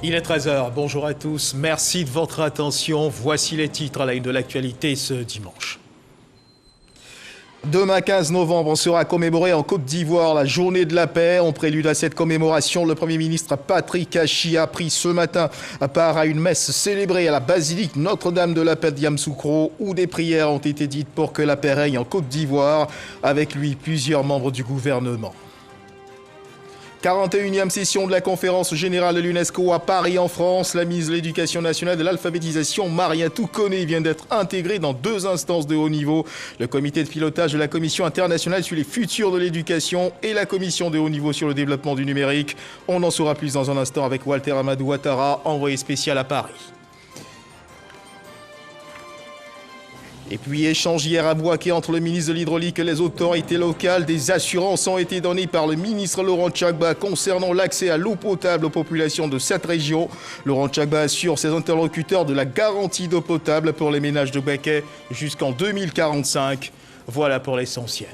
Il est 13 h, bonjour à tous, merci de votre attention. Voici les titres à la une de l'actualité ce dimanche. Demain 15 novembre sera commémorée en Côte d'Ivoire la journée de la paix. En prélude à cette commémoration, le Premier ministre Patrick Achi a pris ce matin part à une messe célébrée à la basilique Notre-Dame de la Paix de Yamoussoukro où des prières ont été dites pour que la paix règne en Côte d'Ivoire. Avec lui, plusieurs membres du gouvernement. 41e session de la conférence générale de l'UNESCO à Paris en France. La ministre de l'Éducation nationale et de l'alphabétisation, Maria Toukoné, vient d'être intégrée dans 2 instances de haut niveau. Le comité de pilotage de la Commission internationale sur les futurs de l'éducation et la commission de haut niveau sur le développement du numérique. On en saura plus dans un instant avec Walter Amadou Ouattara, envoyé spécial à Paris. Et puis, échange hier à Bouaké entre le ministre de l'Hydraulique et les autorités locales. Des assurances ont été données par le ministre Laurent Tchagba concernant l'accès à l'eau potable aux populations de cette région. Laurent Tchagba assure ses interlocuteurs de la garantie d'eau potable pour les ménages de Bouaké jusqu'en 2045. Voilà pour l'essentiel.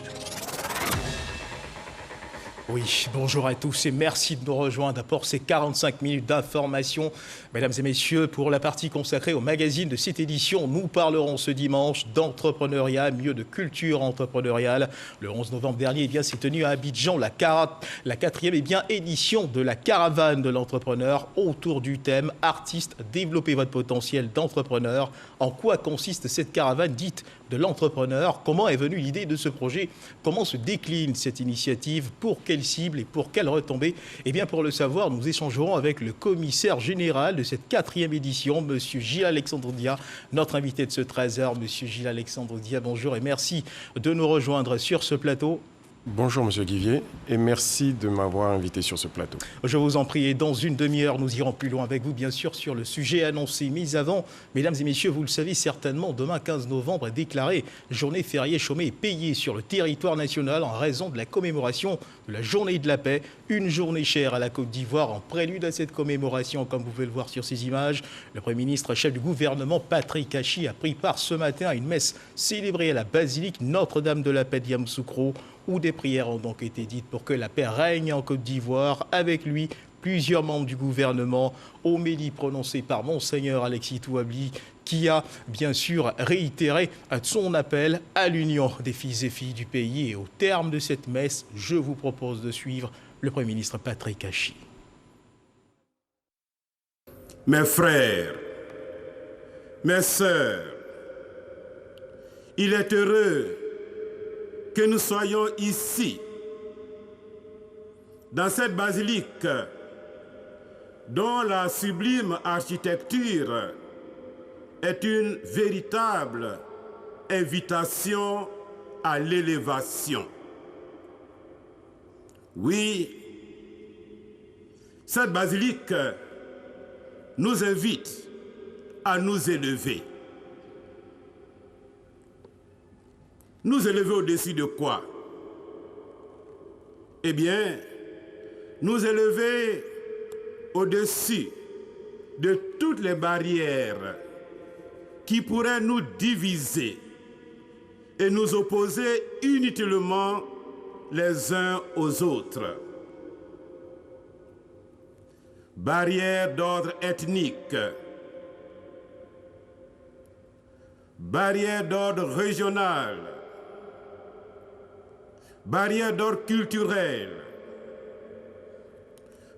Oui, bonjour à tous et merci de nous rejoindre pour ces 45 minutes d'information. Mesdames et messieurs, pour la partie consacrée au magazine de cette édition, nous parlerons ce dimanche d'entrepreneuriat, mieux de culture entrepreneuriale. Le 11 novembre dernier, s'est tenue à Abidjan la 4e édition de la caravane de l'entrepreneur autour du thème « Artistes, développez votre potentiel d'entrepreneur ». En quoi consiste cette caravane dite de l'entrepreneur? Comment est venue l'idée de ce projet? Comment se décline cette initiative? Pour quelle cible et pour quelle retombée? Pour le savoir, nous échangerons avec le commissaire général de cette 4e édition, M. Gilles-Alexandre Dia, notre invité de ce 13 h. M. Gilles-Alexandre Dia, bonjour et merci de nous rejoindre sur ce plateau. Bonjour Monsieur Guivier et merci de m'avoir invité sur ce plateau. Je vous en prie et dans une demi-heure, nous irons plus loin avec vous bien sûr sur le sujet annoncé. Mais avant, mesdames et messieurs, vous le savez certainement, demain 15 novembre est déclarée journée fériée chômée et payée sur le territoire national en raison de la commémoration de la journée de la paix. Une journée chère à la Côte d'Ivoire. En prélude à cette commémoration, comme vous pouvez le voir sur ces images, le Premier ministre chef du gouvernement Patrick Achi a pris part ce matin à une messe célébrée à la basilique Notre-Dame de la Paix de Yamoussoukro, où des prières ont donc été dites pour que la paix règne en Côte d'Ivoire. Avec lui, plusieurs membres du gouvernement, homélie prononcée par Monseigneur Alexis Touabli, qui a bien sûr réitéré son appel à l'union des fils et filles du pays. Et au terme de cette messe, je vous propose de suivre le Premier ministre Patrick Achi. Mes frères, mes sœurs, il est heureux que nous soyons ici, dans cette basilique dont la sublime architecture est une véritable invitation à l'élévation. Oui, cette basilique nous invite à nous élever. Nous élever au-dessus de quoi? Eh bien, nous élever au-dessus de toutes les barrières qui pourraient nous diviser et nous opposer inutilement les uns aux autres. Barrières d'ordre ethnique, barrières d'ordre régional, barrières d'ordre culturel,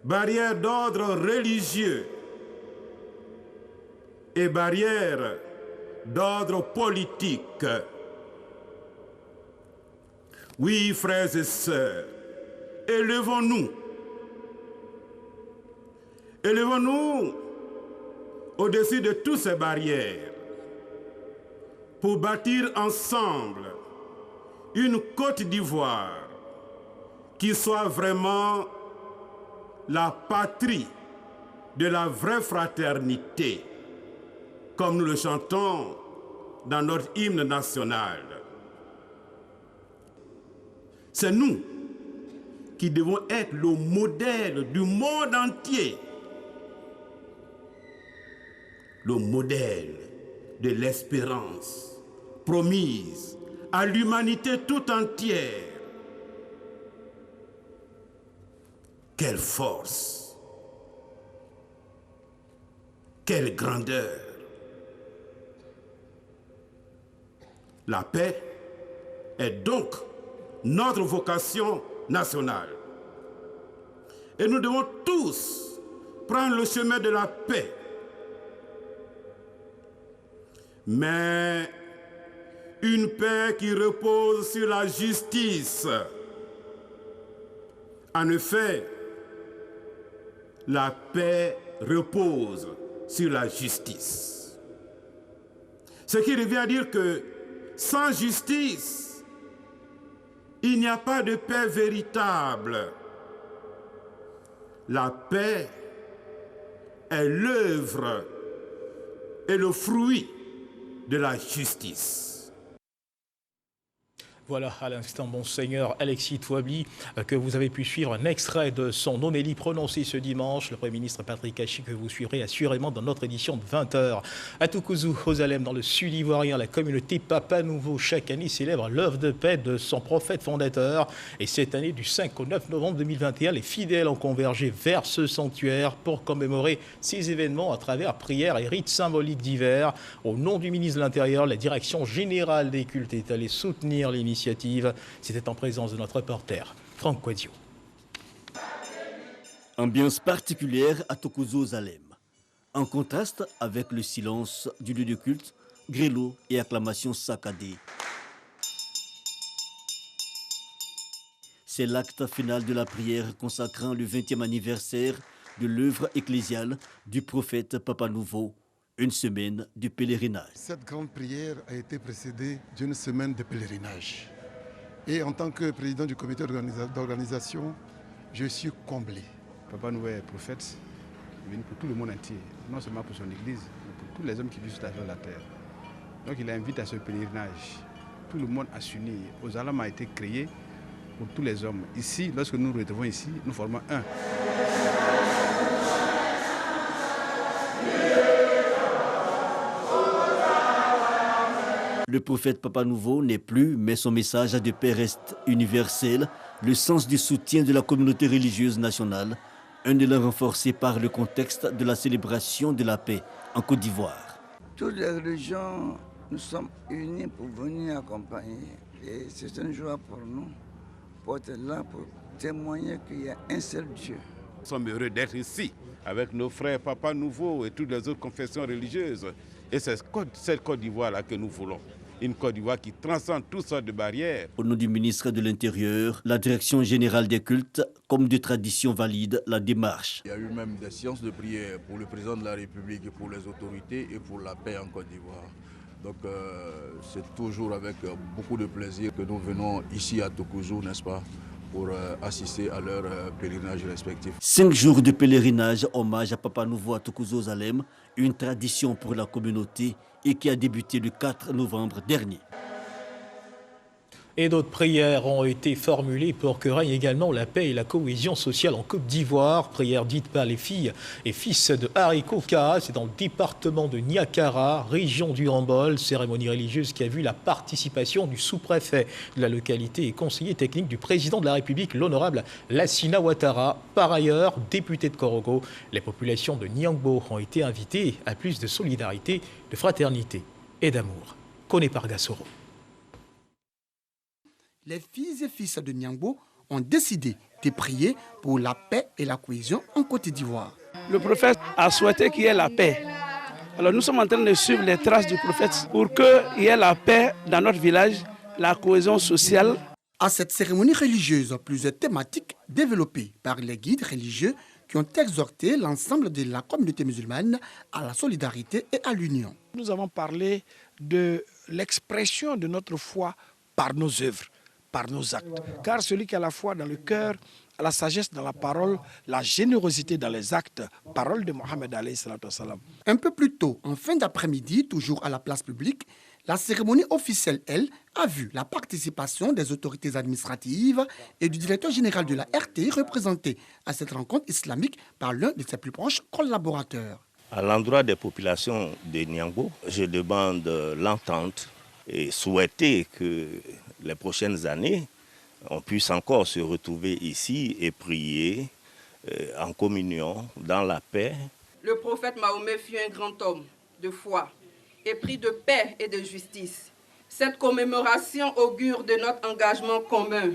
barrières d'ordre religieux et barrières d'ordre politique. Oui, frères et sœurs, élevons-nous. Élevons-nous au-dessus de toutes ces barrières pour bâtir ensemble une Côte d'Ivoire qui soit vraiment la patrie de la vraie fraternité, comme nous le chantons dans notre hymne national. C'est nous qui devons être le modèle du monde entier, le modèle de l'espérance promise à l'humanité tout entière. Quelle force! Quelle grandeur! La paix est donc notre vocation nationale. Et nous devons tous prendre le chemin de la paix. Mais une paix qui repose sur la justice. En effet, la paix repose sur la justice. Ce qui revient à dire que sans justice, il n'y a pas de paix véritable. La paix est l'œuvre et le fruit de la justice. Voilà, à l'instant, Monseigneur Alexis Touably, que vous avez pu suivre un extrait de son homélie prononcée ce dimanche. Le Premier ministre Patrick Hachi, que vous suivrez assurément dans notre édition de 20h. À Toukouzou, aux Alem, dans le sud ivoirien, la communauté Papa Nouveau, chaque année, célèbre l'œuvre de paix de son prophète fondateur. Et cette année, du 5 au 9 novembre 2021, les fidèles ont convergé vers ce sanctuaire pour commémorer ces événements à travers prières et rites symboliques divers. Au nom du ministre de l'Intérieur, la Direction générale des cultes est allée soutenir l'initiative. C'était en présence de notre reporter, Franck Quadio. Ambiance particulière à Toukouzou Zalem. En contraste avec le silence du lieu de culte, grêlot et acclamations saccadées. C'est l'acte final de la prière consacrant le 20e anniversaire de l'œuvre ecclésiale du prophète Papa Nouveau. Une semaine de pèlerinage. Cette grande prière a été précédée d'une semaine de pèlerinage. Et en tant que président du comité d'organisation, je suis comblé. Papa Nouveau est prophète, venu pour tout le monde entier, non seulement pour son église, mais pour tous les hommes qui vivent sur la terre. Donc il invite à ce pèlerinage. Tout le monde a s'unir. Ozalam a été créé pour tous les hommes. Ici, lorsque nous nous retrouvons ici, nous formons un. Le prophète Papa Nouveau n'est plus, mais son message de paix reste universel, le sens du soutien de la communauté religieuse nationale, un élan renforcé par le contexte de la célébration de la paix en Côte d'Ivoire. Toutes les religions, nous sommes unis pour venir accompagner. Et c'est une joie pour nous, pour être là, pour témoigner qu'il y a un seul Dieu. Nous sommes heureux d'être ici, avec nos frères Papa Nouveau et toutes les autres confessions religieuses. Et c'est cette Côte d'Ivoire-là que nous voulons. Une Côte d'Ivoire qui transcende toutes sortes de barrières. Au nom du ministre de l'Intérieur, la Direction générale des cultes, comme de tradition, valide la démarche. Il y a eu même des séances de prière pour le président de la République, et pour les autorités et pour la paix en Côte d'Ivoire. Donc c'est toujours avec beaucoup de plaisir que nous venons ici à Toukouzou, n'est-ce pas, pour assister à leur pèlerinage respectif. 5 jours de pèlerinage, hommage à Papa Nouveau à Toukouzou Zalem, une tradition pour la communauté et qui a débuté le 4 novembre dernier. Et d'autres prières ont été formulées pour que règne également la paix et la cohésion sociale en Côte d'Ivoire. Prières dites par les filles et fils de Hariko Kara, c'est dans le département de Niakara, région du Rambol. Cérémonie religieuse qui a vu la participation du sous-préfet de la localité et conseiller technique du président de la République, l'honorable Lassina Ouattara. Par ailleurs, député de Korogo, les populations de Niangbo ont été invitées à plus de solidarité, de fraternité et d'amour. Koné Pargasoro. Les filles et fils de Niangbo ont décidé de prier pour la paix et la cohésion en Côte d'Ivoire. Le prophète a souhaité qu'il y ait la paix. Alors nous sommes en train de suivre les traces du prophète pour qu'il y ait la paix dans notre village, la cohésion sociale. À cette cérémonie religieuse, plusieurs thématiques développées par les guides religieux qui ont exhorté l'ensemble de la communauté musulmane à la solidarité et à l'union. Nous avons parlé de l'expression de notre foi par nos œuvres, par nos actes. Car celui qui a la foi dans le cœur, a la sagesse dans la parole, la générosité dans les actes, parole de Mohammed alayhi salatu wassalam. Un peu plus tôt, en fin d'après-midi, toujours à la place publique, la cérémonie officielle, elle, a vu la participation des autorités administratives et du directeur général de la RTI représenté à cette rencontre islamique par l'un de ses plus proches collaborateurs. À l'endroit des populations de Niangbo, je demande l'entente et souhaiter que les prochaines années, on puisse encore se retrouver ici et prier en communion, dans la paix. le prophète Mahomet fut un grand homme de foi, épris de paix et de justice. Cette commémoration augure de notre engagement commun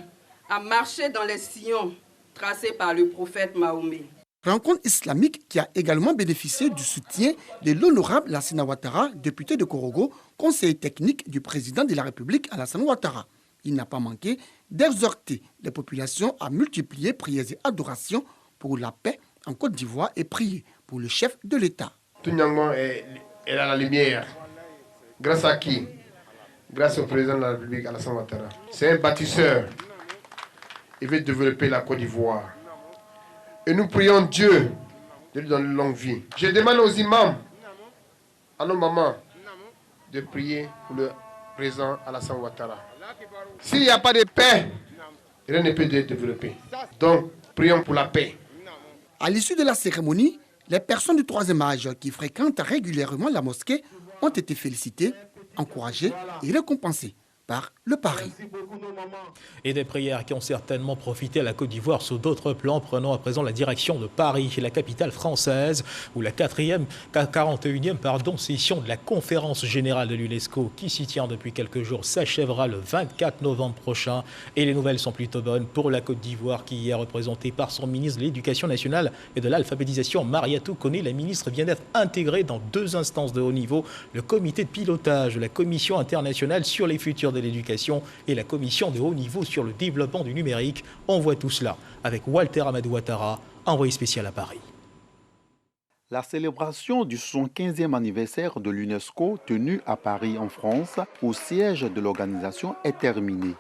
à marcher dans les sillons tracés par le prophète Mahomet. Rencontre islamique qui a également bénéficié du soutien de l'honorable Lassina Ouattara, député de Korogo, conseiller technique du président de la République Alassane Ouattara. Il n'a pas manqué d'exhorter les populations à multiplier prières et adorations pour la paix en Côte d'Ivoire et prier pour le chef de l'État. Tout Niangou est à la lumière. Grâce à qui? Grâce au président de la République Alassane Ouattara. C'est un bâtisseur. Il veut développer la Côte d'Ivoire. Et nous prions Dieu de lui donner une longue vie. Je demande aux imams, à nos mamans, de prier pour le président Alassane Ouattara. S'il n'y a pas de paix, rien ne peut être développé. Donc, prions pour la paix. À l'issue de la cérémonie, les personnes du troisième âge qui fréquentent régulièrement la mosquée ont été félicitées, encouragées et récompensées par le Paris. Et des prières qui ont certainement profité à la Côte d'Ivoire sur d'autres plans. Prenons à présent la direction de Paris, la capitale française, où la 41e session de la conférence générale de l'UNESCO, qui s'y tient depuis quelques jours, s'achèvera le 24 novembre prochain. Et les nouvelles sont plutôt bonnes pour la Côte d'Ivoire, qui y est représentée par son ministre de l'Éducation nationale et de l'alphabétisation, Mariatou Koné. La ministre vient d'être intégrée dans 2 instances de haut niveau, le comité de pilotage de la Commission internationale sur les futurs de l'éducation et la commission de haut niveau sur le développement du numérique. On voit tout cela avec Walter Amadou Ouattara, envoyé spécial à Paris. La célébration du 75e anniversaire de l'UNESCO tenue à Paris en France, au siège de l'organisation, est terminée.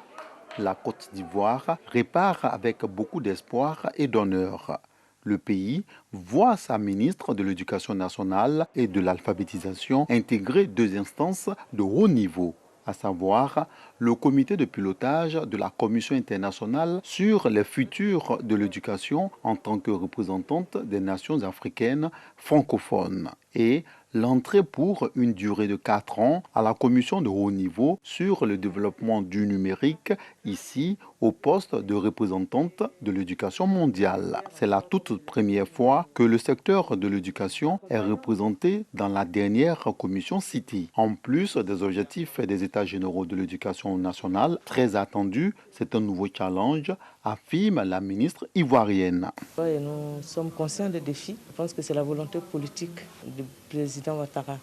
La Côte d'Ivoire répare avec beaucoup d'espoir et d'honneur. Le pays voit sa ministre de l'Éducation nationale et de l'alphabétisation intégrer 2 instances de haut niveau, à savoir le comité de pilotage de la Commission internationale sur les futurs de l'éducation en tant que représentante des nations africaines francophones et l'entrée pour une durée de 4 ans à la commission de haut niveau sur le développement du numérique, ici au poste de représentante de l'éducation mondiale. C'est la toute première fois que le secteur de l'éducation est représenté dans la dernière commission citée. En plus des objectifs des États généraux de l'éducation nationale, très attendus, c'est un nouveau challenge, affirme la ministre ivoirienne. Nous sommes conscients des défis. Je pense que c'est la volonté politique du président Ouattara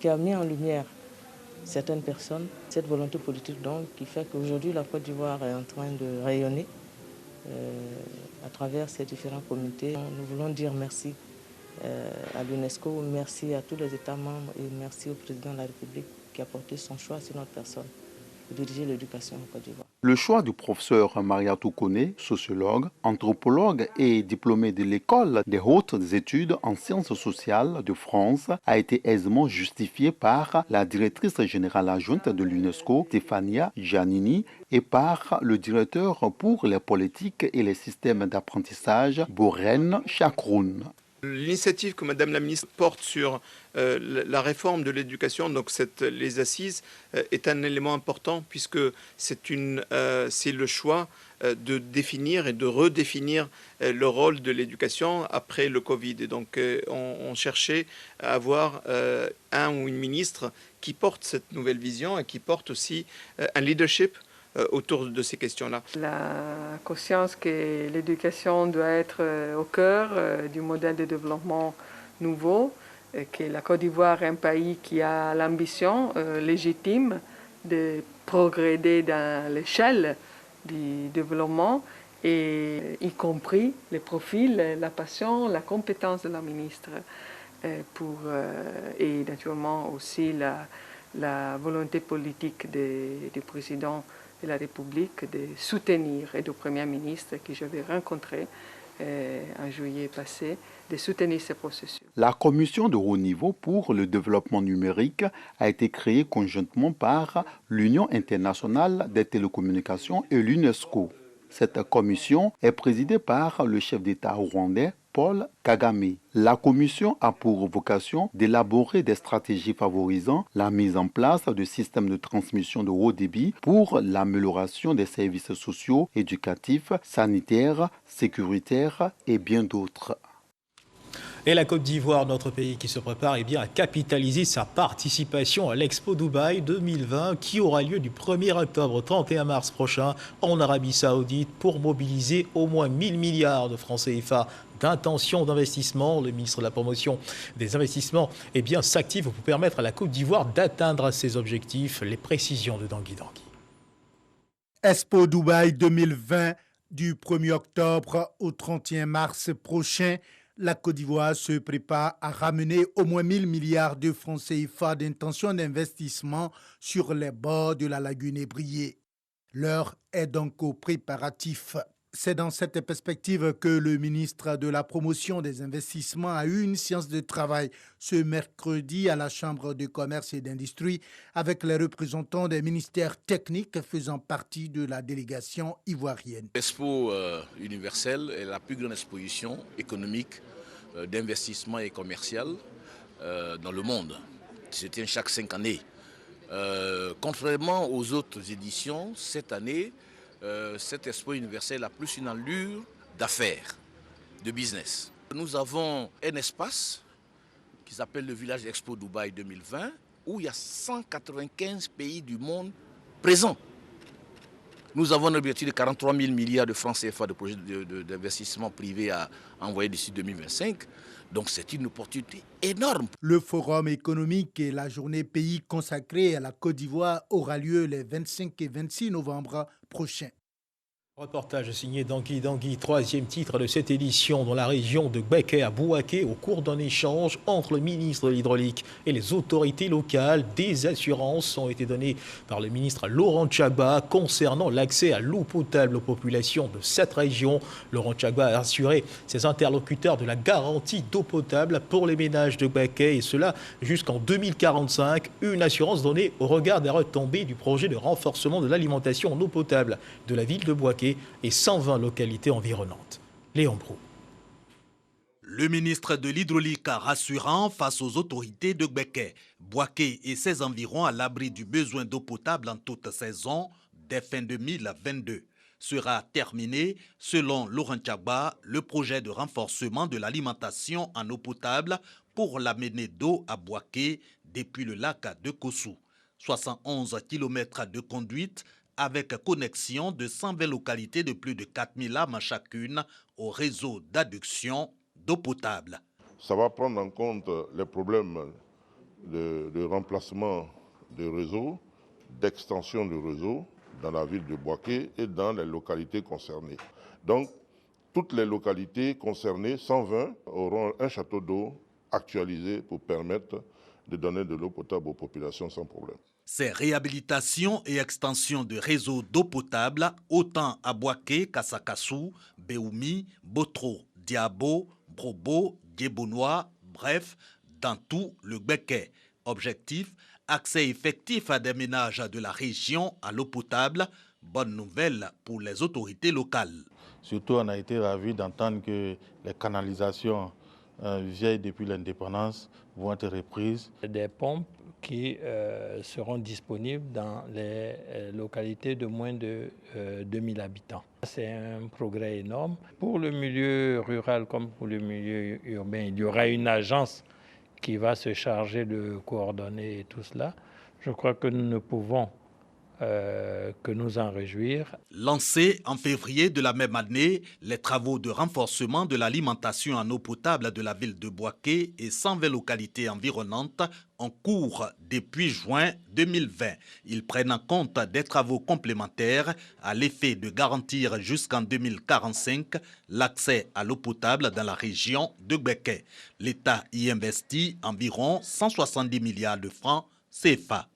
qui a mis en lumière certaines personnes, cette volonté politique donc qui fait qu'aujourd'hui la Côte d'Ivoire est en train de rayonner à travers ces différents comités. Nous voulons dire merci à l'UNESCO, merci à tous les États membres et merci au président de la République qui a porté son choix sur notre personne de diriger l'éducation en Côte d'Ivoire. Le choix du professeur Mariatou Koné, sociologue, anthropologue et diplômé de l'École des hautes études en sciences sociales de France, a été aisément justifié par la directrice générale adjointe de l'UNESCO, Stefania Giannini, et par le directeur pour les politiques et les systèmes d'apprentissage, Boren Chakroun. L'initiative que Madame la ministre porte sur la réforme de l'éducation, donc les assises, est un élément important puisque c'est le choix de définir et de redéfinir le rôle de l'éducation après le Covid. Et donc on cherchait à avoir un ou une ministre qui porte cette nouvelle vision et qui porte aussi un leadership autour de ces questions-là. La conscience que l'éducation doit être au cœur du modèle de développement nouveau, que la Côte d'Ivoire est un pays qui a l'ambition légitime de progréder dans l'échelle du développement, et y compris les profils, la passion, la compétence de la ministre, et naturellement aussi la volonté politique du président de la République de soutenir, et du Premier ministre que j'avais rencontré en juillet passé, de soutenir ce processus. La commission de haut niveau pour le développement numérique a été créée conjointement par l'Union internationale des télécommunications et l'UNESCO. Cette commission est présidée par le chef d'État rwandais, Paul Kagame. La commission a pour vocation d'élaborer des stratégies favorisant la mise en place de systèmes de transmission de haut débit pour l'amélioration des services sociaux, éducatifs, sanitaires, sécuritaires et bien d'autres. Et la Côte d'Ivoire, notre pays qui se prépare à capitaliser sa participation à l'Expo Dubaï 2020 qui aura lieu du 1er octobre au 31 mars prochain en Arabie Saoudite pour mobiliser au moins 1000 milliards de francs CFA d'intention d'investissement. Le ministre de la Promotion des investissements s'active pour permettre à la Côte d'Ivoire d'atteindre ses objectifs. Les précisions de Dangui Dangui. Expo Dubaï 2020 du 1er octobre au 31 mars prochain. La Côte d'Ivoire se prépare à ramener au moins 1000 milliards de francs CFA d'intention d'investissement sur les bords de la lagune ébriée. L'heure est donc aux préparatifs. C'est dans cette perspective que le ministre de la Promotion des investissements a eu une séance de travail ce mercredi à la Chambre de commerce et d'industrie avec les représentants des ministères techniques faisant partie de la délégation ivoirienne. L'Expo universelle est la plus grande exposition économique d'investissement et commercial dans le monde. Il se tient chaque 5 années. Contrairement aux autres éditions, cette année, cette Expo universelle a plus une allure d'affaires, de business. Nous avons un espace qui s'appelle le village Expo Dubaï 2020 où il y a 195 pays du monde présents. Nous avons un objectif de 43 000 milliards de francs CFA de projets d'investissement privé à envoyer d'ici 2025. Donc c'est une opportunité énorme. Le forum économique et la journée pays consacrée à la Côte d'Ivoire aura lieu les 25 et 26 novembre prochains. Reportage signé Dangui Dangui, troisième titre de cette édition dans la région de Gbeke à Bouaké au cours d'un échange entre le ministre de l'Hydraulique et les autorités locales. Des assurances ont été données par le ministre Laurent Gbagba concernant l'accès à l'eau potable aux populations de cette région. Laurent Gbagba a assuré ses interlocuteurs de la garantie d'eau potable pour les ménages de Gbeke et cela jusqu'en 2045. Une assurance donnée au regard des retombées du projet de renforcement de l'alimentation en eau potable de la ville de Bouaké et 120 localités environnantes. Léon Brou. Le ministre de l'Hydraulique rassurant face aux autorités de Gbeke, Bouaké et ses environs à l'abri du besoin d'eau potable en toute saison dès fin 2022. Sera terminé, selon Laurent Gbagba, le projet de renforcement de l'alimentation en eau potable pour l'amener d'eau à Bouaké depuis le lac de Kossou. 71 km de conduite avec connexion de 120 localités de plus de 4000 âmes chacune au réseau d'adduction d'eau potable. Ça va prendre en compte les problèmes de remplacement de réseau, d'extension du réseau dans la ville de Bouaké et dans les localités concernées. Donc, toutes les localités concernées, 120, auront un château d'eau actualisé pour permettre de donner de l'eau potable aux populations sans problème. Ces réhabilitations et extensions de réseaux d'eau potable, autant à Bouaké qu'à Sakassou, Béoumi, Botro, Diabo, Brobo, Diebonois, bref, dans tout le Gbeke. Objectif, accès effectif à des ménages de la région à l'eau potable. Bonne nouvelle pour les autorités locales. Surtout, on a été ravis d'entendre que les canalisations vieilles depuis l'indépendance vont être reprises. Des pompes qui seront disponibles dans les localités de moins de 2000 habitants. C'est un progrès énorme. Pour le milieu rural comme pour le milieu urbain, il y aura une agence qui va se charger de coordonner tout cela. Je crois que nous ne pouvons que nous en réjouir. Lancés en février de la même année, les travaux de renforcement de l'alimentation en eau potable de la ville de Bouaké et 120 localités environnantes en cours depuis juin 2020. Ils prennent en compte des travaux complémentaires à l'effet de garantir jusqu'en 2045 l'accès à l'eau potable dans la région de Gbeke. L'État y investit environ 170 milliards de francs CFA.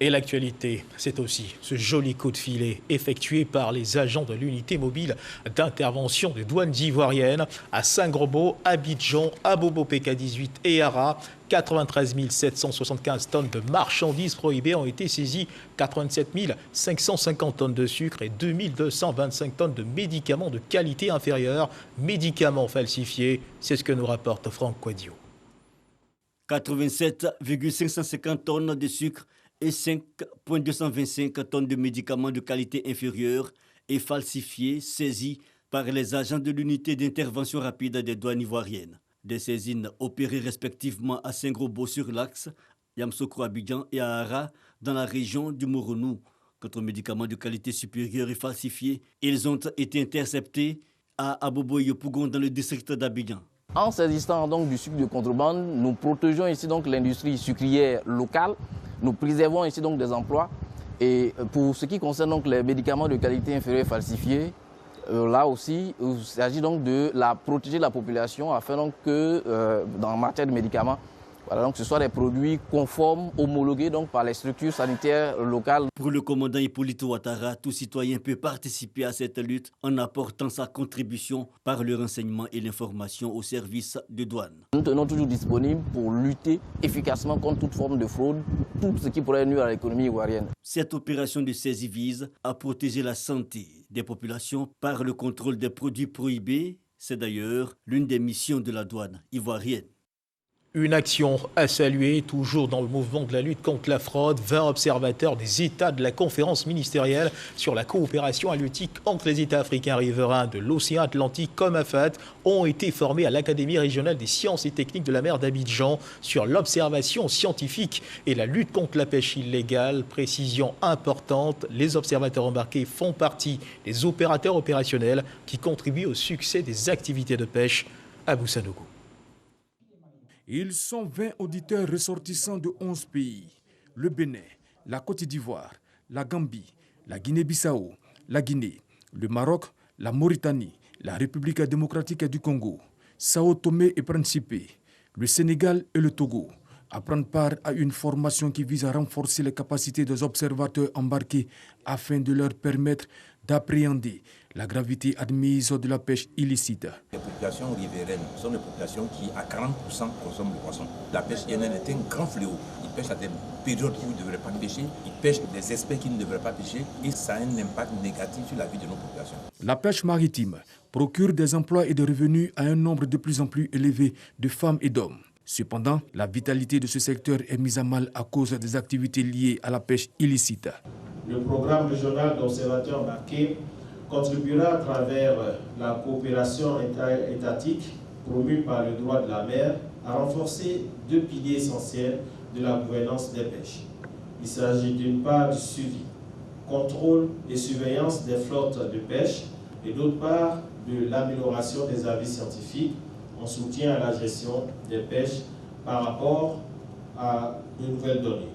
Et l'actualité, c'est aussi ce joli coup de filet effectué par les agents de l'unité mobile d'intervention des douanes ivoiriennes à Saint-Grobeau, Abidjan, Abobo PK18 et Ara. 93 775 tonnes de marchandises prohibées ont été saisies, 87 550 tonnes de sucre et 2225 tonnes de médicaments de qualité inférieure, médicaments falsifiés. C'est ce que nous rapporte Franck Quadio. 87,550 tonnes de sucre et 5,225 tonnes de médicaments de qualité inférieure et falsifiés saisis par les agents de l'unité d'intervention rapide des douanes ivoiriennes. Des saisines opérées respectivement à Saint-Grobeau-sur-l'Axe, Yamoussoukro, Abidjan et à Ara, dans la région du Moronou. Quant aux médicaments de qualité supérieure et falsifiés, ils ont été interceptés à Abobo-Yopougon dans le district d'Abidjan. En saisissant donc du sucre de contrebande, nous protégeons ici donc l'industrie sucrière locale, nous préservons ici donc des emplois. Et pour ce qui concerne donc les médicaments de qualité inférieure falsifiés, là aussi, il s'agit donc de protéger la population afin donc que, dans matière de médicaments, voilà, donc ce soit des produits conformes, homologués donc par les structures sanitaires locales. Pour le commandant Hippolyte Ouattara, tout citoyen peut participer à cette lutte en apportant sa contribution par le renseignement et l'information au service de douane. Nous tenons toujours disponibles pour lutter efficacement contre toute forme de fraude, tout ce qui pourrait nuire à l'économie ivoirienne. Cette opération de saisie vise à protéger la santé des populations par le contrôle des produits prohibés. C'est d'ailleurs l'une des missions de la douane ivoirienne. Une action à saluer, toujours dans le mouvement de la lutte contre la fraude. 20 observateurs des États de la conférence ministérielle sur la coopération halieutique entre les États africains riverains de l'océan Atlantique comme AFAT ont été formés à l'Académie régionale des sciences et techniques de la mer d'Abidjan sur l'observation scientifique et la lutte contre la pêche illégale. Précision importante, les observateurs embarqués font partie des opérateurs opérationnels qui contribuent au succès des activités de pêche à Boussanougou. Ils sont 20 auditeurs ressortissants de 11 pays. Le Bénin, la Côte d'Ivoire, la Gambie, la Guinée-Bissau, la Guinée, le Maroc, la Mauritanie, la République démocratique du Congo, Sao Tomé et Principe, le Sénégal et le Togo, à prendre part à une formation qui vise à renforcer les capacités des observateurs embarqués afin de leur permettre d'appréhender la gravité admise de la pêche illicite. Les populations riveraines sont des populations qui, à 40%, consomment le poisson. La pêche INN est un grand fléau. Ils pêchent à des périodes où ils ne devraient pas pêcher. Ils pêchent des espèces qui ne devraient pas pêcher et ça a un impact négatif sur la vie de nos populations. La pêche maritime procure des emplois et des revenus à un nombre de plus en plus élevé de femmes et d'hommes. Cependant, la vitalité de ce secteur est mise à mal à cause des activités liées à la pêche illicite. Le programme régional d'observateurs embarqués contribuera à travers la coopération étatique promue par le droit de la mer à renforcer deux piliers essentiels de la gouvernance des pêches. Il s'agit d'une part du suivi, contrôle et surveillance des flottes de pêche et d'autre part de l'amélioration des avis scientifiques en soutien à la gestion des pêches par rapport à de nouvelles données.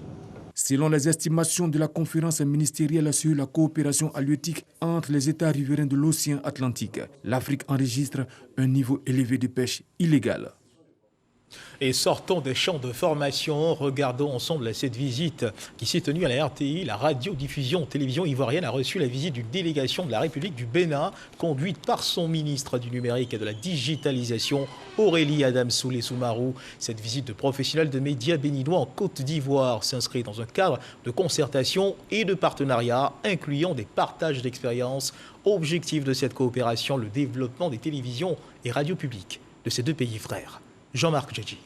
Selon les estimations de la conférence ministérielle sur la coopération halieutique entre les États riverains de l'océan Atlantique, l'Afrique enregistre un niveau élevé de pêche illégale. Et sortons des champs de formation, regardons ensemble cette visite qui s'est tenue à la RTI. La radiodiffusion télévision ivoirienne a reçu la visite d'une délégation de la République du Bénin, conduite par son ministre du numérique et de la digitalisation, Aurélie Adam Soulé Soumarou. Cette visite de professionnels de médias béninois en Côte d'Ivoire s'inscrit dans un cadre de concertation et de partenariat, incluant des partages d'expériences. Objectif de cette coopération, le développement des télévisions et radios publiques de ces deux pays frères. Jean-Marc Djedji.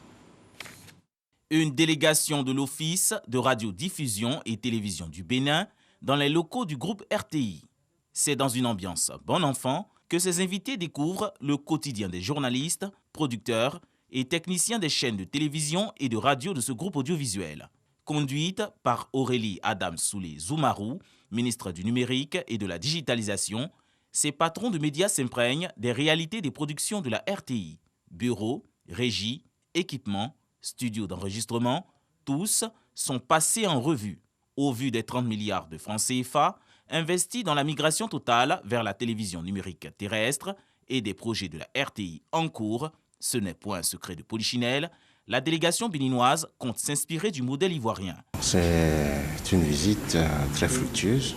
Une délégation de l'Office de radiodiffusion et télévision du Bénin dans les locaux du groupe RTI. C'est dans une ambiance bon enfant que ces invités découvrent le quotidien des journalistes, producteurs et techniciens des chaînes de télévision et de radio de ce groupe audiovisuel. Conduite par Aurélie Adam Soulé Soumarou, ministre du numérique et de la digitalisation, ces patrons de médias s'imprègnent des réalités des productions de la RTI. Bureaux, régie, équipement, studio d'enregistrement, tous sont passés en revue au vu des 30 milliards de francs CFA investis dans la migration totale vers la télévision numérique terrestre et des projets de la RTI en cours. Ce n'est point un secret de polichinelle. La délégation béninoise compte s'inspirer du modèle ivoirien. C'est une visite très fructueuse.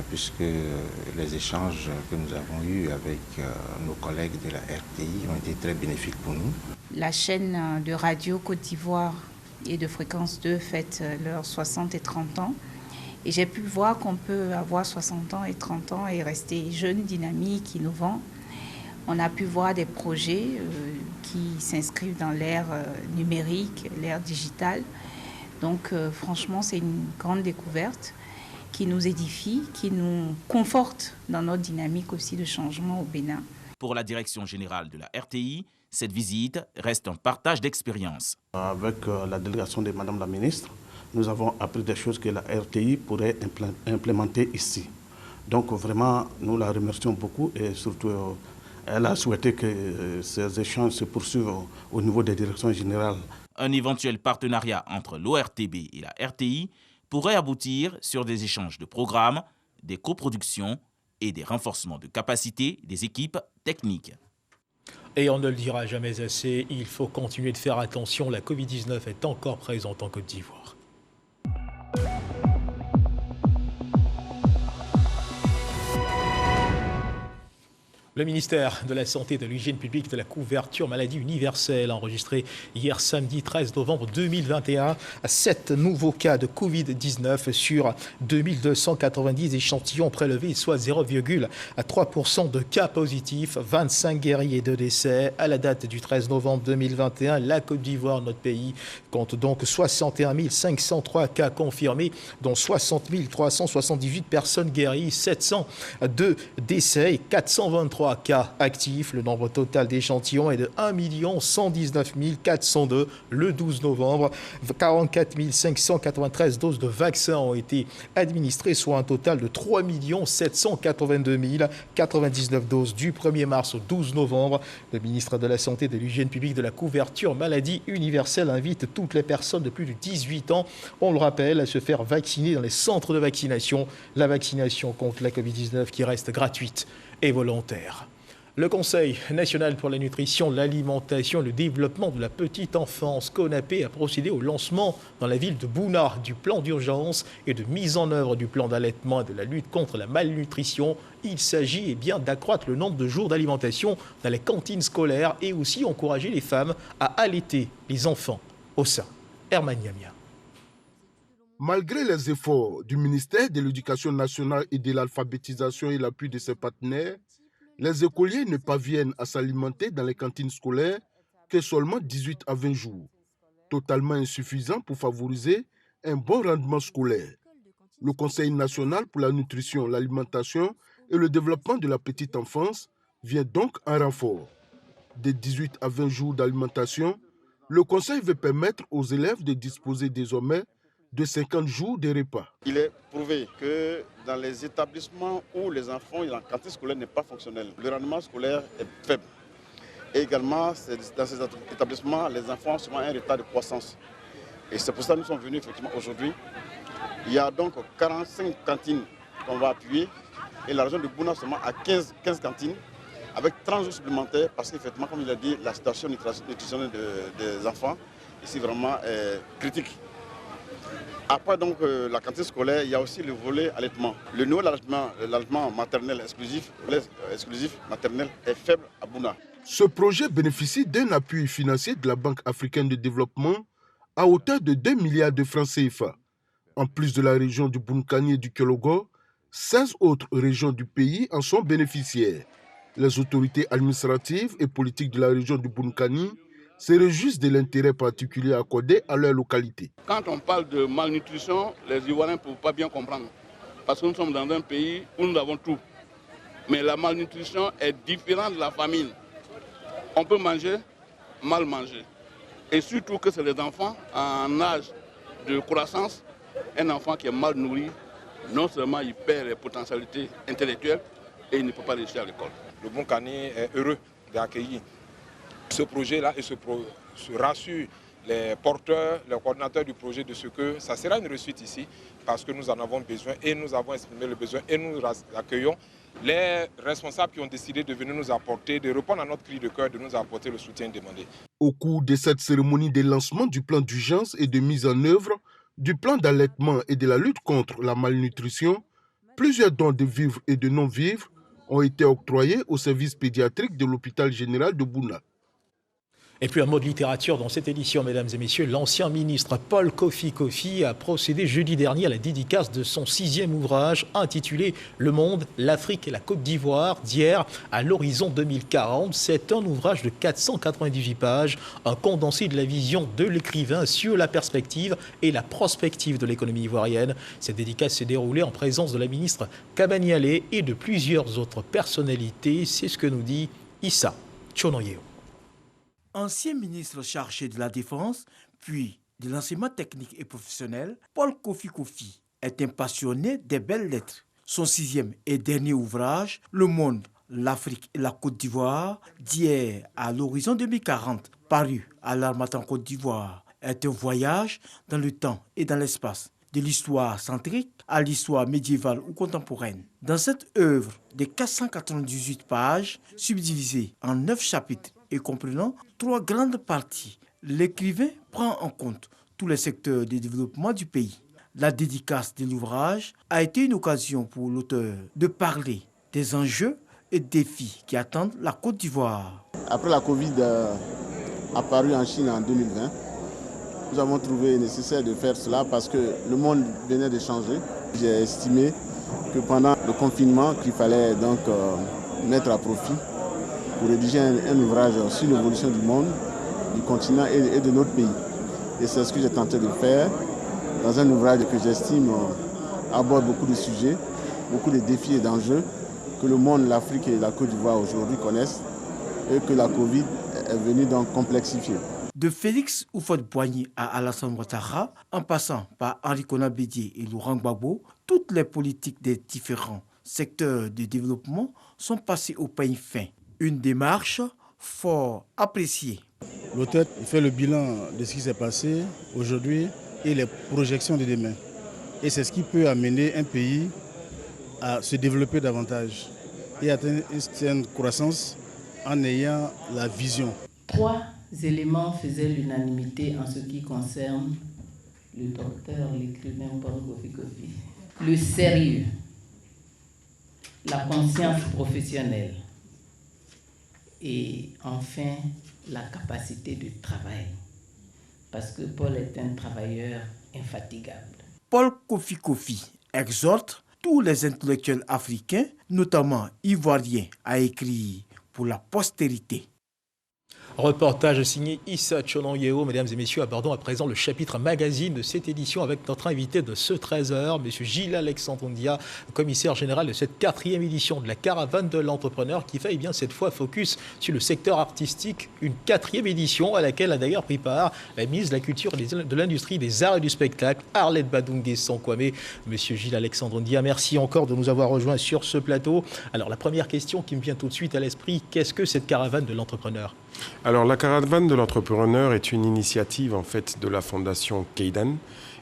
Puisque les échanges que nous avons eus avec nos collègues de la RTI ont été très bénéfiques pour nous. La chaîne de radio Côte d'Ivoire et de Fréquence 2 fête leurs 60 et 30 ans. Et j'ai pu voir qu'on peut avoir 60 ans et 30 ans et rester jeune, dynamique, innovant. On a pu voir des projets qui s'inscrivent dans l'ère numérique, l'ère digitale. Donc franchement, c'est une grande découverte qui nous édifie, qui nous conforte dans notre dynamique aussi de changement au Bénin. Pour la direction générale de la RTI, Cette visite reste un partage d'expérience. Avec la délégation de Madame la Ministre, nous avons appris des choses que la RTI pourrait implémenter ici. Donc vraiment, nous la remercions beaucoup et surtout, elle a souhaité que ces échanges se poursuivent au niveau des directions générales. Un éventuel partenariat entre l'ORTB et la RTI pourrait aboutir sur des échanges de programmes, des coproductions et des renforcements de capacités des équipes techniques. Et on ne le dira jamais assez, il faut continuer de faire attention, la Covid-19 est encore présente en Côte d'Ivoire. Le ministère de la Santé et de l'Hygiène publique de la couverture maladie universelle a enregistré hier samedi 13 novembre 2021 7 nouveaux cas de Covid-19 sur 2290 échantillons prélevés, soit 0,3% de cas positifs, 25 guéris et 2 décès. À la date du 13 novembre 2021, la Côte d'Ivoire, notre pays, compte donc 61 503 cas confirmés, dont 60 378 personnes guéries, 702 décès et 423 cas actifs. Le nombre total d'échantillons est de 1 119 402 le 12 novembre. 44 593 doses de vaccins ont été administrées, soit un total de 3 782 099 doses du 1er mars au 12 novembre. Le ministre de la Santé et de l'Hygiène publique de la couverture maladie universelle invite toutes les personnes de plus de 18 ans, on le rappelle, à se faire vacciner dans les centres de vaccination. La vaccination contre la Covid-19 qui reste gratuite et volontaire. Le Conseil national pour la nutrition, l'alimentation et le développement de la petite enfance, CONAPE, a procédé au lancement dans la ville de Bouna du plan d'urgence et de mise en œuvre du plan d'allaitement et de la lutte contre la malnutrition. Il s'agit d'accroître le nombre de jours d'alimentation dans les cantines scolaires et aussi encourager les femmes à allaiter les enfants au sein. Herman Yamia. Malgré les efforts du ministère de l'Éducation nationale et de l'alphabétisation et l'appui de ses partenaires, les écoliers ne parviennent à s'alimenter dans les cantines scolaires que seulement 18 à 20 jours, totalement insuffisant pour favoriser un bon rendement scolaire. Le Conseil national pour la nutrition, l'alimentation et le développement de la petite enfance vient donc en renfort. De 18 à 20 jours d'alimentation, le Conseil veut permettre aux élèves de disposer désormais de 50 jours de repas. Il est prouvé que dans les établissements où les enfants, la cantine scolaire n'est pas fonctionnelle, le rendement scolaire est faible. Et également, dans ces établissements, les enfants ont un retard de croissance. Et c'est pour ça que nous sommes venus effectivement aujourd'hui. Il y a donc 45 cantines qu'on va appuyer et la région de Bouna seulement à 15 cantines avec 30 jours supplémentaires parce qu'effectivement, comme il a dit, la situation nutritionnelle des enfants ici vraiment est critique. Après donc la cantine scolaire, il y a aussi le volet allaitement. Le niveau de l'allaitement maternel exclusif maternel est faible à Bouna. Ce projet bénéficie d'un appui financier de la Banque africaine de développement à hauteur de 2 milliards de francs CFA. En plus de la région du Bounkani et du Kelogo, 16 autres régions du pays en sont bénéficiaires. Les autorités administratives et politiques de la région du Bounkani se réjouissent de l'intérêt particulier accordé à leur localité. Quand on parle de malnutrition, les Ivoiriens ne peuvent pas bien comprendre. Parce que nous sommes dans un pays où nous avons tout. Mais la malnutrition est différente de la famine. On peut manger, mal manger. Et surtout que c'est les enfants en âge de croissance. Un enfant qui est mal nourri, non seulement il perd les potentialités intellectuelles et il ne peut pas réussir à l'école. Le Bounkani est heureux d'accueillir ce projet-là et se rassure les porteurs, les coordinateurs du projet de ce que ça sera une réussite ici parce que nous en avons besoin et nous avons exprimé le besoin et nous accueillons les responsables qui ont décidé de venir nous apporter, de répondre à notre cri de cœur, de nous apporter le soutien demandé. Au cours de cette cérémonie de lancement du plan d'urgence et de mise en œuvre du plan d'allaitement et de la lutte contre la malnutrition, plusieurs dons de vivres et de non-vivres ont été octroyés au service pédiatrique de l'hôpital général de Bouna. Et puis un mot de littérature dans cette édition, mesdames et messieurs. L'ancien ministre Paul Kofi Kofi a procédé jeudi dernier à la dédicace de son 6e ouvrage intitulé « Le monde, l'Afrique et la Côte d'Ivoire d'hier à l'horizon 2040 ». C'est un ouvrage de 498 pages, un condensé de la vision de l'écrivain sur la perspective et la prospective de l'économie ivoirienne. Cette dédicace s'est déroulée en présence de la ministre Kabaniale et de plusieurs autres personnalités. C'est ce que nous dit Issa Tchonoyeo. Ancien ministre chargé de la Défense, puis de l'enseignement technique et professionnel, Paul Kofi Kofi est un passionné des belles lettres. Son 6e et dernier ouvrage, Le monde, l'Afrique et la Côte d'Ivoire, d'hier à l'horizon 2040, paru à l'Harmattan Côte d'Ivoire, est un voyage dans le temps et dans l'espace, de l'histoire centrique à l'histoire médiévale ou contemporaine. Dans cette œuvre de 498 pages, subdivisée en 9 chapitres et comprenant 3 grandes parties, l'écrivain prend en compte tous les secteurs de développement du pays. La dédicace de l'ouvrage a été une occasion pour l'auteur de parler des enjeux et défis qui attendent la Côte d'Ivoire. Après la Covid apparue en Chine en 2020, nous avons trouvé nécessaire de faire cela parce que le monde venait de changer. J'ai estimé que pendant le confinement, qu'il fallait donc mettre à profit pour rédiger un ouvrage sur l'évolution du monde, du continent et de notre pays. Et c'est ce que j'ai tenté de faire dans un ouvrage que j'estime aborde beaucoup de sujets, beaucoup de défis et d'enjeux que le monde, l'Afrique et la Côte d'Ivoire aujourd'hui connaissent et que la Covid est venue donc complexifier. De Félix Houphouët-Boigny à Alassane Ouattara, en passant par Henri Konan Bédié et Laurent Gbagbo, toutes les politiques des différents secteurs de développement sont passées au peigne fin. Une démarche fort appréciée. L'auteur fait le bilan de ce qui s'est passé aujourd'hui et les projections de demain. Et c'est ce qui peut amener un pays à se développer davantage et atteindre une certaine croissance en ayant la vision. 3 éléments faisaient l'unanimité en ce qui concerne le docteur, l'écrivain Paul Kofi Kofi. Le sérieux, la conscience professionnelle et enfin la capacité de travail. Parce que Paul est un travailleur infatigable. Paul Kofi Kofi exhorte tous les intellectuels africains, notamment ivoiriens, à écrire pour la postérité. Reportage signé Issa Tchonanyeo. Mesdames et messieurs, abordons à présent le chapitre magazine de cette édition avec notre invité de ce 13h, M. Gilles Alexandre Ndia, commissaire général de cette 4e édition de la Caravane de l'entrepreneur qui fait bien cette fois focus sur le secteur artistique. Une 4e édition à laquelle a d'ailleurs pris part la ministre de la Culture et de l'Industrie, des Arts et du Spectacle, Arlette Badungé Sankwame. M. Gilles Alexandre Ndia, merci encore de nous avoir rejoints sur ce plateau. Alors la première question qui me vient tout de suite à l'esprit, qu'est-ce que cette Caravane de l'entrepreneur ? Alors, la Caravane de l'entrepreneur est une initiative en fait de la fondation Keidan,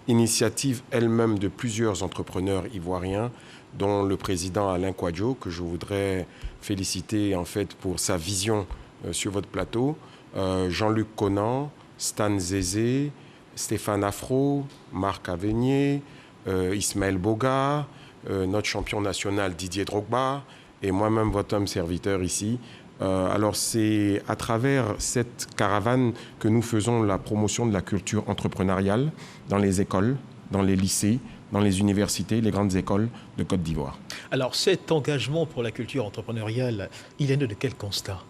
initiative elle-même de plusieurs entrepreneurs ivoiriens, dont le président Alain Kouadjo, que je voudrais féliciter en fait pour sa vision sur votre plateau, Jean-Luc Conan, Stan Zézé, Stéphane Afro, Marc Avenier, Ismaël Boga, notre champion national Didier Drogba et moi-même votre homme serviteur ici. Alors c'est à travers cette caravane que nous faisons la promotion de la culture entrepreneuriale dans les écoles, dans les lycées, dans les universités, les grandes écoles de Côte d'Ivoire. Alors cet engagement pour la culture entrepreneuriale, il est né de quel constat ?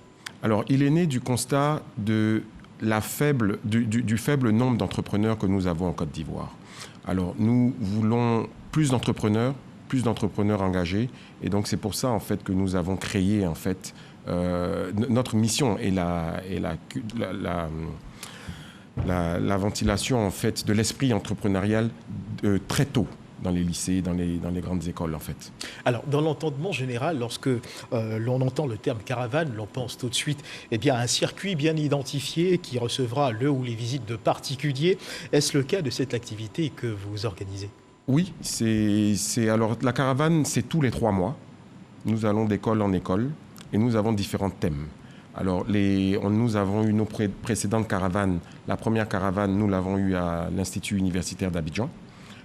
Alors il est né du constat de du faible nombre d'entrepreneurs que nous avons en Côte d'Ivoire. Alors nous voulons plus d'entrepreneurs engagés et donc c'est pour ça en fait que nous avons créé en fait notre mission est la ventilation en fait de l'esprit entrepreneurial très tôt dans les lycées, dans les grandes écoles en fait. Alors dans l'entendement général, lorsque l'on entend le terme caravane, l'on pense tout de suite à un circuit bien identifié qui recevra le ou les visites de particuliers. Est-ce le cas de cette activité que vous organisez ? Oui, alors la caravane c'est tous les 3 mois. Nous allons d'école en école. Et nous avons différents thèmes. Alors, nous avons eu nos précédentes caravanes. La première caravane, nous l'avons eue à l'Institut universitaire d'Abidjan.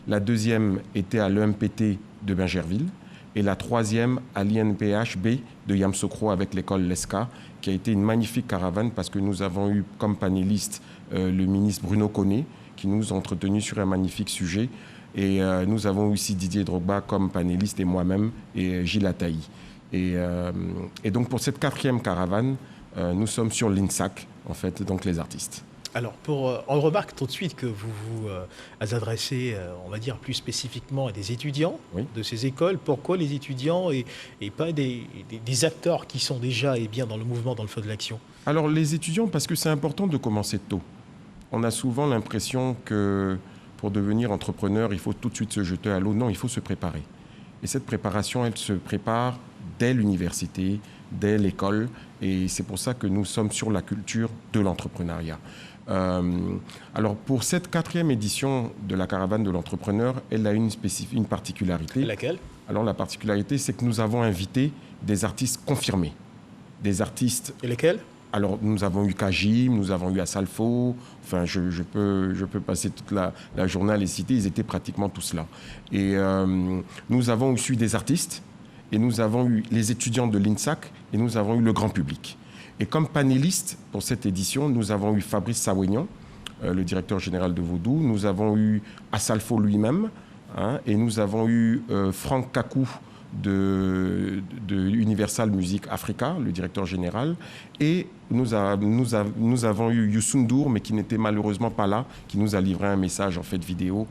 La deuxième était à l'EMPT de Bingerville. Et la troisième à l'INPHB de Yamoussoukro avec l'école LESCA, qui a été une magnifique caravane parce que nous avons eu comme panéliste le ministre Bruno Koné, qui nous a entretenus sur un magnifique sujet. Et nous avons aussi Didier Drogba comme panéliste et moi-même et Gilles Ataï. Et donc pour cette 4e caravane, nous sommes sur l'INSAC, en fait, donc les artistes. Alors, on remarque tout de suite que vous vous adressez, on va dire plus spécifiquement à des étudiants de ces écoles. Pourquoi les étudiants et pas des acteurs qui sont déjà dans le mouvement, dans le feu de l'action ? Alors les étudiants, parce que c'est important de commencer tôt. On a souvent l'impression que pour devenir entrepreneur, il faut tout de suite se jeter à l'eau. Non, il faut se préparer. Et cette préparation, elle se prépare dès l'université, dès l'école. Et c'est pour ça que nous sommes sur la culture de l'entrepreneuriat. Alors pour cette 4e édition de la caravane de l'entrepreneur, elle a une particularité. Laquelle? Alors la particularité, c'est que nous avons invité des artistes confirmés. Des artistes... Et lesquels? Alors nous avons eu Kajim, nous avons eu Assalfo, enfin je peux passer toute la journée à les citer, ils étaient pratiquement tous là. Et nous avons aussi eu des artistes, et nous avons eu les étudiants de l'INSAC, et nous avons eu le grand public. Et comme panélistes pour cette édition, nous avons eu Fabrice Sawignon, le directeur général de Vodou, nous avons eu Assalfo lui-même, hein, et nous avons eu Franck Kakou de Universal Music Africa, le directeur général, et nous avons eu Youssou N'Dour, mais qui n'était malheureusement pas là, qui nous a livré un message en fait vidéo,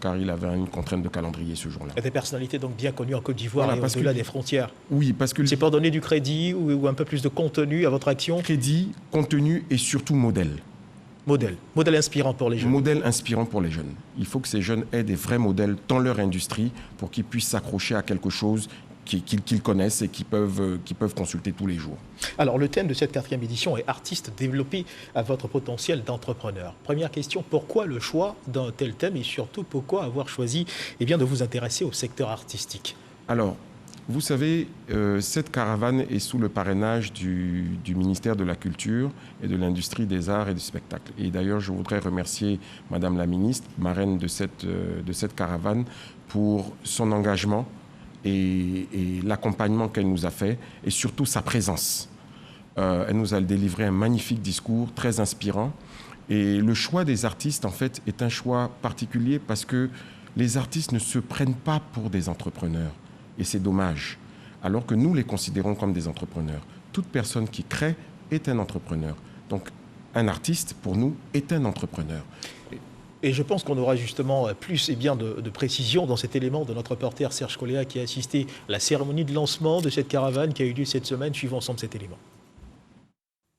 car il avait une contrainte de calendrier ce jour-là. Des personnalités donc bien connues en Côte d'Ivoire, voilà, et au-delà des frontières. Oui, parce que... C'est pour donner du crédit ou un peu plus de contenu à votre action? Crédit, contenu et surtout modèle. Modèle inspirant pour les jeunes. Modèle inspirant pour les jeunes. Il faut que ces jeunes aient des vrais modèles dans leur industrie pour qu'ils puissent s'accrocher à quelque chose qu'ils connaissent et qu'ils peuvent consulter tous les jours. Alors, le thème de cette 4e édition est « Artistes, développer à votre potentiel d'entrepreneur ». Première question, pourquoi le choix d'un tel thème et surtout pourquoi avoir choisi de vous intéresser au secteur artistique? Alors, vous savez, cette caravane est sous le parrainage du ministère de la Culture et de l'Industrie des Arts et du Spectacle. Et d'ailleurs, je voudrais remercier Madame la ministre, marraine de cette caravane, pour son engagement et l'accompagnement qu'elle nous a fait, et surtout sa présence. Elle nous a délivré un magnifique discours, très inspirant. Et le choix des artistes, en fait, est un choix particulier parce que les artistes ne se prennent pas pour des entrepreneurs. Et c'est dommage, alors que nous les considérons comme des entrepreneurs. Toute personne qui crée est un entrepreneur. Donc, un artiste, pour nous, est un entrepreneur. Et je pense qu'on aura justement plus de précision dans cet élément de notre reporter Serge Coléa qui a assisté à la cérémonie de lancement de cette caravane qui a eu lieu cette semaine. Suivons ensemble cet élément.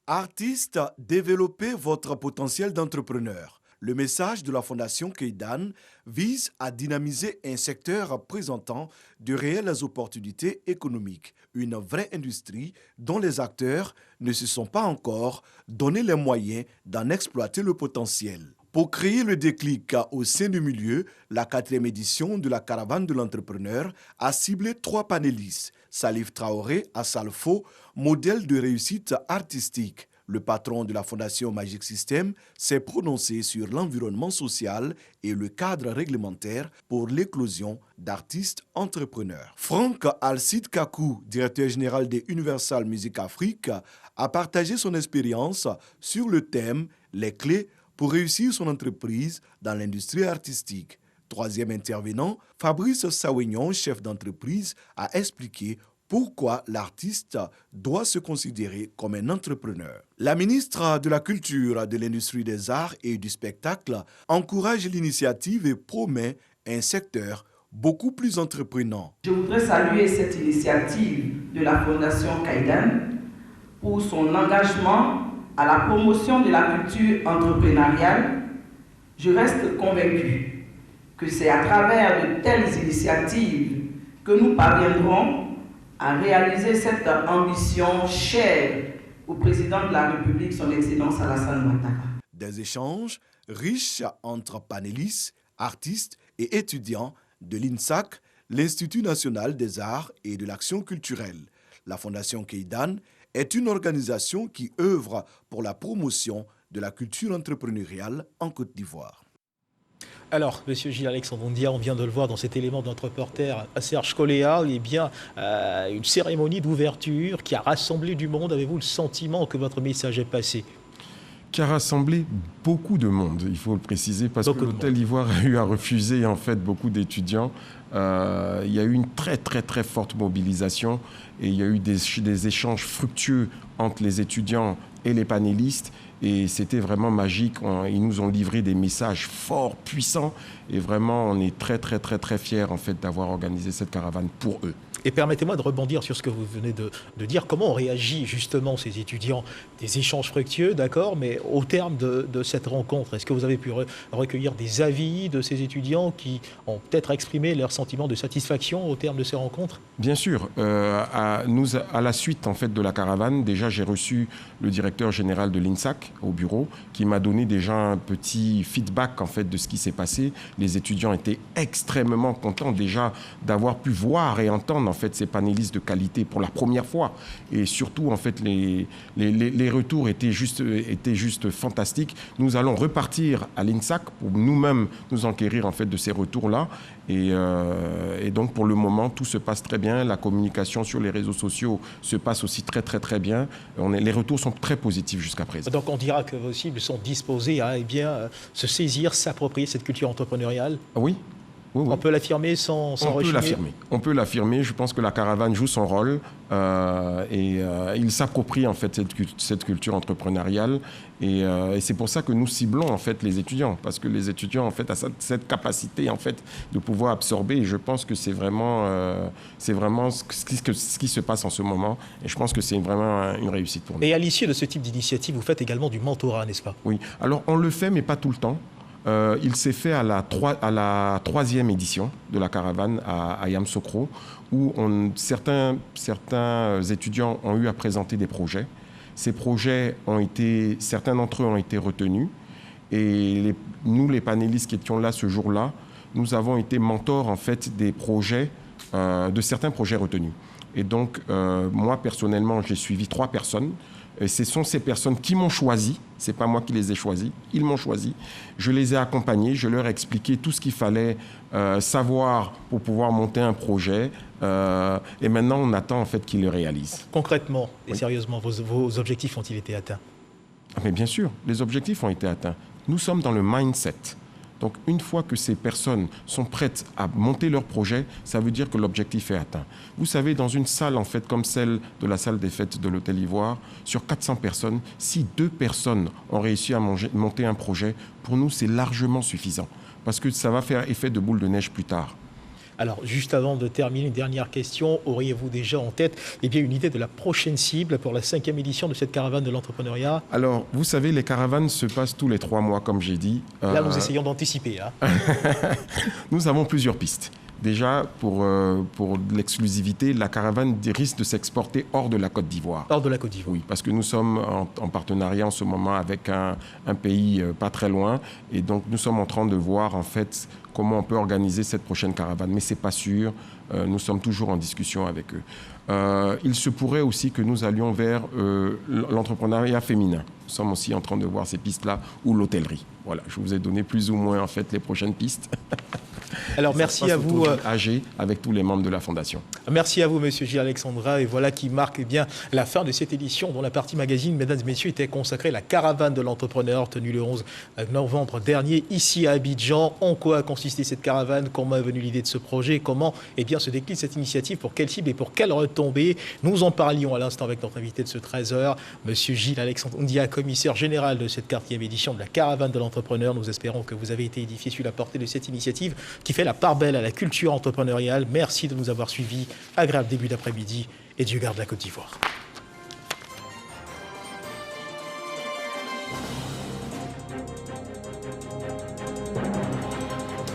Artistes, développez votre potentiel d'entrepreneur. Le message de la Fondation Keidan vise à dynamiser un secteur présentant de réelles opportunités économiques, une vraie industrie dont les acteurs ne se sont pas encore donné les moyens d'en exploiter le potentiel. Pour créer le déclic au sein du milieu, la 4e édition de la caravane de l'entrepreneur a ciblé 3 panélistes. Salif Traoré, Assalfo, modèle de réussite artistique. Le patron de la Fondation Magic System s'est prononcé sur l'environnement social et le cadre réglementaire pour l'éclosion d'artistes entrepreneurs. Franck Alcide Kakou, directeur général de Universal Music Africa, a partagé son expérience sur le thème « Les clés pour réussir son entreprise dans l'industrie artistique ». 3e intervenant, Fabrice Sawignon, chef d'entreprise, a expliqué pourquoi l'artiste doit se considérer comme un entrepreneur. La ministre de la Culture, de l'Industrie des Arts et du Spectacle encourage l'initiative et promet un secteur beaucoup plus entreprenant. Je voudrais saluer cette initiative de la Fondation Keidan pour son engagement à la promotion de la culture entrepreneuriale. Je reste convaincu que c'est à travers de telles initiatives que nous parviendrons à réaliser cette ambition chère au président de la République, son Excellence Alassane Ouattara. Des échanges riches entre panélistes, artistes et étudiants de l'INSAC, l'Institut national des arts et de l'action culturelle. La Fondation Keidan est une organisation qui œuvre pour la promotion de la culture entrepreneuriale en Côte d'Ivoire. Alors, Monsieur Gilles-Alexandre Ndia, on vient de le voir dans cet élément de notre reporter Serge Coléa, une cérémonie d'ouverture qui a rassemblé du monde. Avez-vous le sentiment que votre message est passé? Qui a rassemblé beaucoup de monde, il faut le préciser, parce que l'Hôtel Ivoire a eu à refuser en fait beaucoup d'étudiants. Il y a eu une très forte mobilisation et il y a eu des échanges fructueux entre les étudiants et les panélistes. Et c'était vraiment magique. Ils nous ont livré des messages forts, puissants. Et vraiment, on est très, très, très, très fiers en fait, d'avoir organisé cette caravane pour eux. Et permettez-moi de rebondir sur ce que vous venez de dire. Comment ont réagi justement ces étudiants? Des échanges fructueux, d'accord, mais au terme de cette rencontre, est-ce que vous avez pu recueillir des avis de ces étudiants qui ont peut-être exprimé leur sentiment de satisfaction au terme de ces rencontres? Bien sûr. À la suite en fait, de la caravane, déjà j'ai reçu le directeur général de l'INSAC au bureau qui m'a donné déjà un petit feedback en fait, de ce qui s'est passé. Les étudiants étaient extrêmement contents déjà d'avoir pu voir et entendre en fait, ces panélistes de qualité pour la première fois. Et surtout, en fait, les retours étaient juste fantastiques. Nous allons repartir à l'INSAC pour nous-mêmes nous enquérir en fait, de ces retours-là. Et donc, pour le moment, tout se passe très bien. La communication sur les réseaux sociaux se passe aussi très, très, très bien. Les retours sont très positifs jusqu'à présent. Donc, on dira que vos cibles sont disposées à se saisir, s'approprier cette culture entrepreneuriale? Oui. Oui, oui. On peut l'affirmer sans rechigner. On peut l'affirmer. Je pense que la caravane joue son rôle et il s'approprie en fait cette culture entrepreneuriale et c'est pour ça que nous ciblons en fait les étudiants parce que les étudiants en fait ont cette capacité en fait de pouvoir absorber. Et je pense que c'est vraiment ce qui se passe en ce moment et je pense que c'est vraiment une réussite pour nous. Et à l'issue de ce type d'initiative, vous faites également du mentorat, n'est-ce pas? Oui. Alors on le fait, mais pas tout le temps. Il s'est fait à la 3e édition de la caravane à Yamoussoukro, où certains étudiants ont eu à présenter des projets. Ces projets certains d'entre eux ont été retenus. Et nous, les panélistes qui étions là ce jour-là, nous avons été mentors en fait des projets, de certains projets retenus. Et donc, moi personnellement, j'ai suivi 3 personnes. Et ce sont ces personnes qui m'ont choisi, ce n'est pas moi qui les ai choisis, ils m'ont choisi. Je les ai accompagnés, je leur ai expliqué tout ce qu'il fallait savoir pour pouvoir monter un projet. Et maintenant, on attend en fait qu'ils le réalisent. Concrètement et sérieusement, vos objectifs ont-ils été atteints? Mais bien sûr, les objectifs ont été atteints. Nous sommes dans le mindset. Donc, une fois que ces personnes sont prêtes à monter leur projet, ça veut dire que l'objectif est atteint. Vous savez, dans une salle, en fait, comme celle de la salle des fêtes de l'Hôtel Ivoire, sur 400 personnes, si 2 personnes ont réussi à monter un projet, pour nous, c'est largement suffisant. Parce que ça va faire effet de boule de neige plus tard. Alors, juste avant de terminer, une dernière question. Auriez-vous déjà en tête une idée de la prochaine cible pour la 5e édition de cette caravane de l'entrepreneuriat? Alors, vous savez, les caravanes se passent tous les 3 mois, comme j'ai dit. Là, nous essayons d'anticiper. Hein. Nous avons plusieurs pistes. Déjà, pour l'exclusivité, la caravane risque de s'exporter hors de la Côte d'Ivoire. Hors de la Côte d'Ivoire. Oui, parce que nous sommes en partenariat en ce moment avec un pays pas très loin. Et donc, nous sommes en train de voir, en fait, comment on peut organiser cette prochaine caravane. Mais ce n'est pas sûr. Nous sommes toujours en discussion avec eux. Il se pourrait aussi que nous allions vers l'entrepreneuriat féminin. Nous sommes aussi en train de voir ces pistes-là, ou l'hôtellerie. Voilà, je vous ai donné plus ou moins, en fait, les prochaines pistes. Alors, merci à vous. AG avec tous les membres de la Fondation. Merci à vous, Monsieur Gilles Alexandra. Et voilà qui marque la fin de cette édition dont la partie magazine, mesdames et messieurs, était consacrée à la caravane de l'entrepreneur tenue le 11 novembre dernier ici à Abidjan. En quoi a consisté cette caravane? Comment est venue l'idée de ce projet? Comment se décline cette initiative? Pour quelle cible et pour quelle retombée? Nous en parlions à l'instant avec notre invité de ce 13h, Monsieur Gilles Alexandra Ndia, commissaire général de cette 4e édition de la caravane de l'entrepreneur. Nous espérons que vous avez été édifié sur la portée de cette initiative qui fait la part belle à la culture entrepreneuriale. Merci de nous avoir suivis. Agréable début d'après-midi et Dieu garde la Côte d'Ivoire.